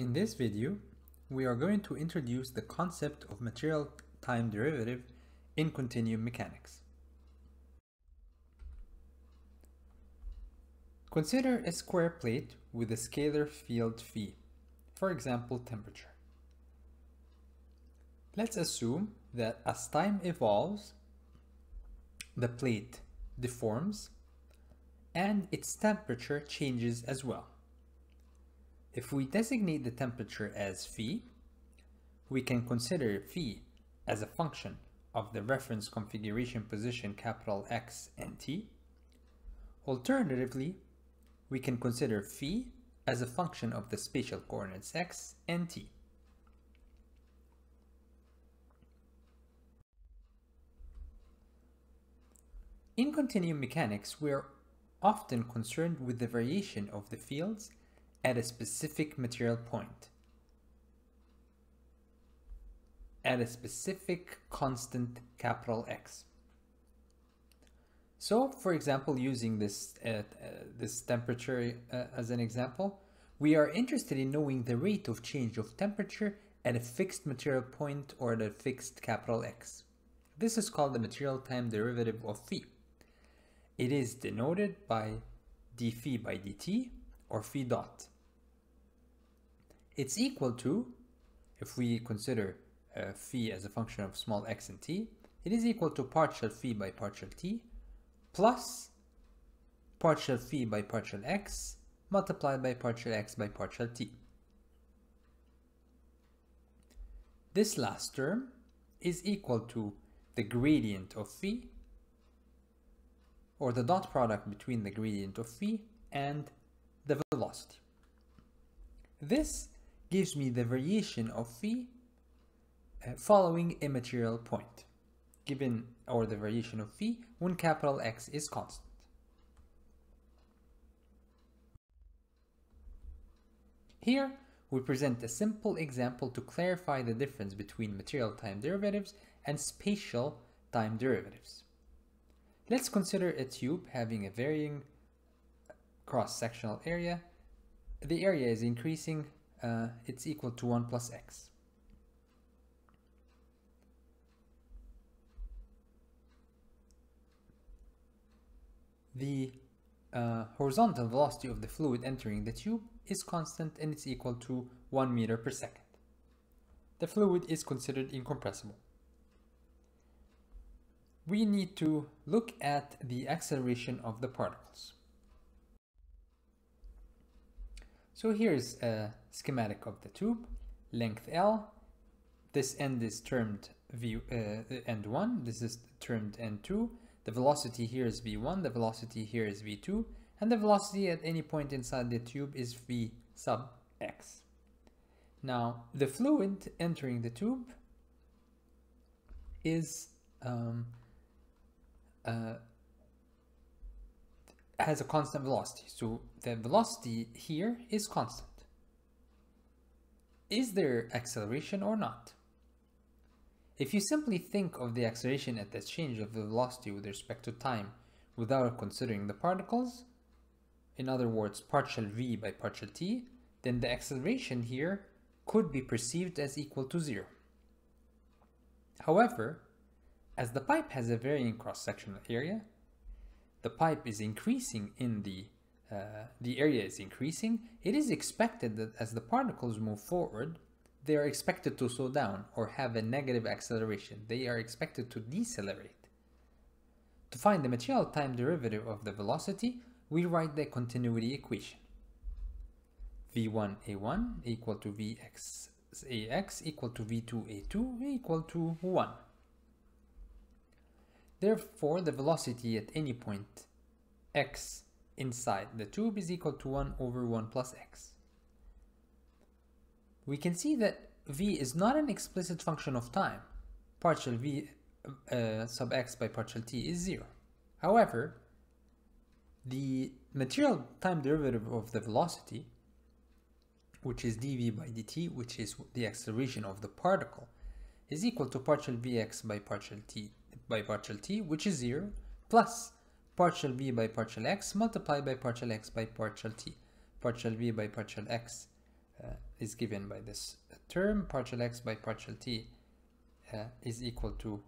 In this video, we are going to introduce the concept of material time derivative in continuum mechanics. Consider a square plate with a scalar field phi, for example temperature. Let's assume that as time evolves, the plate deforms and its temperature changes as well. If we designate the temperature as phi, we can consider phi as a function of the reference configuration position capital X and T. Alternatively, we can consider phi as a function of the spatial coordinates X and T. In continuum mechanics, we are often concerned with the variation of the fields at a specific material point, at a specific constant capital X. So, for example, using this temperature as an example, we are interested in knowing the rate of change of temperature at a fixed material point or at a fixed capital X. This is called the material time derivative of phi. It is denoted by d phi by dt or phi dot. It's equal to, if we consider phi as a function of small x and t, it is equal to partial phi by partial t plus partial phi by partial x multiplied by partial x by partial t. This last term is equal to the gradient of phi, or the dot product between the gradient of phi and the velocity. This gives me the variation of phi following a material point, given, or the variation of phi when capital X is constant. Here we present a simple example to clarify the difference between material time derivatives and spatial time derivatives. Let's consider a tube having a varying cross-sectional area. The area is increasing, it's equal to 1 plus x. The horizontal velocity of the fluid entering the tube is constant and it's equal to 1 meter per second. The fluid is considered incompressible. We need to look at the acceleration of the particles. So here's a schematic of the tube, length L. This end is termed end1, this is termed end2. The velocity here is v1, the velocity here is v2, and the velocity at any point inside the tube is v sub x. Now, the fluid entering the tube is has a constant velocity, so the velocity here is constant. Is there acceleration or not? If you simply think of the acceleration at the change of the velocity with respect to time without considering the particles, in other words partial v by partial t, then the acceleration here could be perceived as equal to 0. However, as the pipe has a varying cross-sectional area, the pipe is increasing in the area is increasing, it is expected that as the particles move forward, they are expected to slow down or have a negative acceleration. They are expected to decelerate. To find the material time derivative of the velocity, we write the continuity equation. v1a1 equal to vxax equal to v2a2 equal to 1. Therefore, the velocity at any point x inside the tube is equal to 1 over 1 plus x. We can see that v is not an explicit function of time. Partial v sub x by partial t is 0. However, the material time derivative of the velocity, which is dv by dt, which is the acceleration of the particle, is equal to partial vx by partial t, which is 0, plus partial v by partial x multiplied by partial x by partial t. Partial v by partial x is given by this term. Partial x by partial t is equal to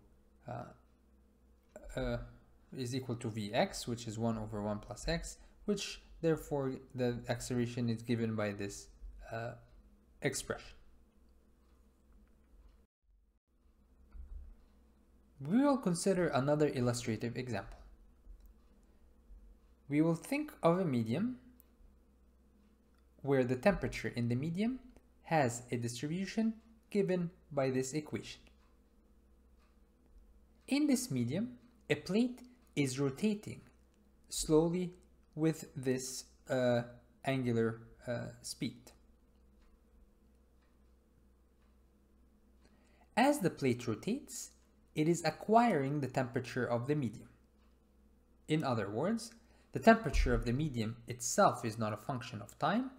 Vx, which is 1 over 1 plus x, which therefore the acceleration is given by this expression. We will consider another illustrative example. We will think of a medium where the temperature in the medium has a distribution given by this equation. In this medium, a plate is rotating slowly with this angular speed. As the plate rotates, it is acquiring the temperature of the medium. In other words, the temperature of the medium itself is not a function of time,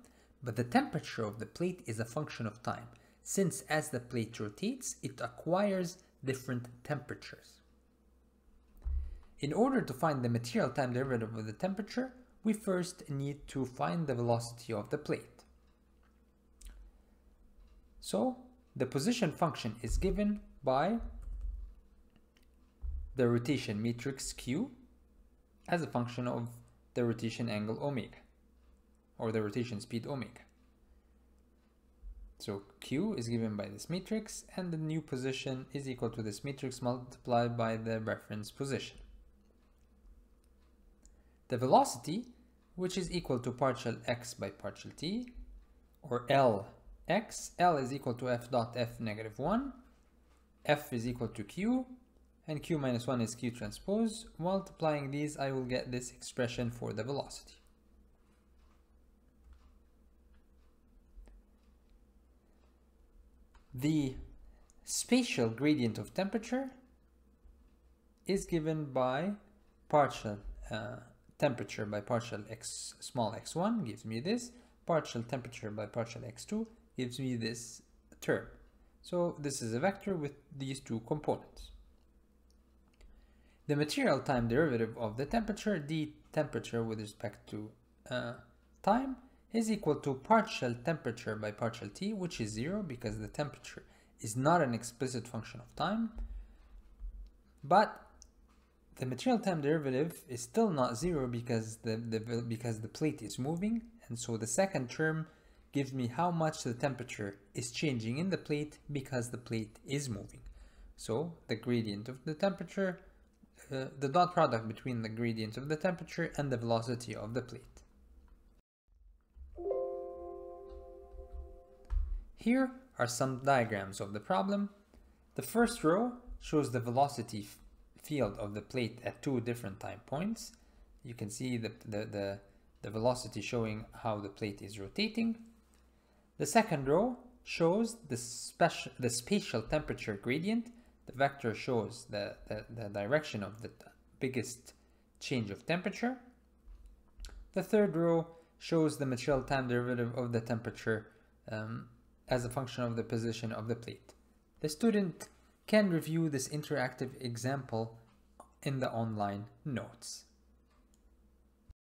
but the temperature of the plate is a function of time, since as the plate rotates, it acquires different temperatures. In order to find the material time derivative of the temperature, we first need to find the velocity of the plate. So, the position function is given by the rotation matrix Q as a function of the rotation angle omega, or the rotation speed omega. So Q is given by this matrix, and the new position is equal to this matrix multiplied by the reference position. The velocity, which is equal to partial x by partial t, or Lx, L is equal to f dot f negative 1, f is equal to q, and q minus 1 is q transpose. Multiplying these, I will get this expression for the velocity. The spatial gradient of temperature is given by partial temperature by partial x small x1 gives me this, partial temperature by partial x2 gives me this term. So this is a vector with these two components. The material time derivative of the temperature, d temperature with respect to time, is equal to partial temperature by partial t, which is 0 because the temperature is not an explicit function of time, but the material time derivative is still not 0 because the plate is moving, and so the second term gives me how much the temperature is changing in the plate because the plate is moving. So the gradient of the temperature, the dot product between the gradient of the temperature and the velocity of the plate. Here are some diagrams of the problem. The first row shows the velocity field of the plate at two different time points. You can see the velocity showing how the plate is rotating. The second row shows the spatial temperature gradient. The vector shows the direction of the biggest change of temperature. The third row shows the material time derivative of the temperature as a function of the position of the plate. The student can review this interactive example in the online notes.